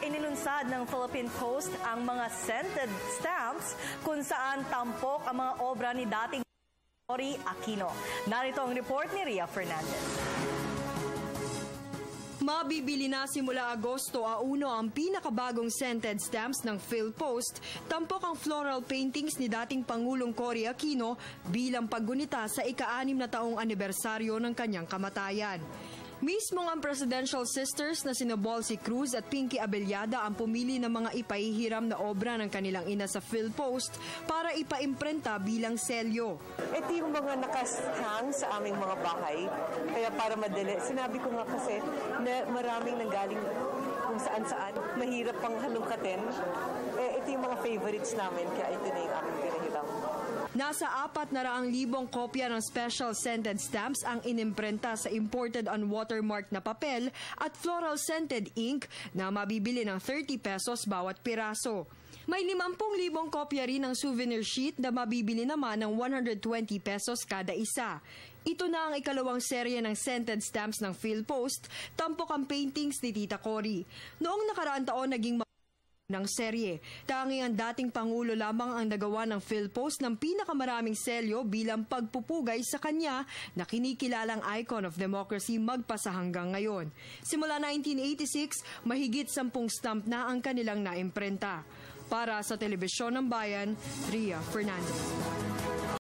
inilunsad ng Philippine Post ang mga scented stamps kung saan tampok ang mga obra ni dating Cory Aquino. Narito ang report ni Ria Fernandez. Mabibili na simula Agosto a 1 ang pinakabagong scented stamps ng PhilPost, tampok ang floral paintings ni dating Pangulong Cory Aquino bilang paggunita sa ika-6 na taong anibersaryo ng kanyang kamatayan. Mismong ang Presidential Sisters na sina Bolsie Cruz at Pinky Abellada ang pumili ng mga ipahihiram na obra ng kanilang ina sa PhilPost para ipaimprenta bilang selyo. Ito yung mga nakahang sa aming mga bahay, kaya para madali. Sinabi ko nga kasi na maraming nanggaling kung saan-saan, mahirap pang halungkatin. Ito yung mga favorites namin, kaya ito na yung aming pinahiram. Nasa 400,000 kopya ng special scented stamps ang inimprenta sa imported on watermark na papel at floral scented ink na mabibili ng 30 pesos bawat piraso. May 50,000 kopya rin ng souvenir sheet na mabibili naman ng 120 pesos kada isa. Ito na ang ikalawang serye ng scented stamps ng PhilPost, tampok ang paintings ni Tita Cory. Noong nakaraang taon naging ng serye. Tanging ang dating Pangulo lamang ang nagawa ng PhilPost ng pinakamaraming selyo bilang pagpupugay sa kanya na kinikilalang icon of democracy magpasa hanggang ngayon. Simula 1986, mahigit 10 stamp na ang kanilang naimprenta. Para sa Telebisyon ng Bayan, Ria Fernandez.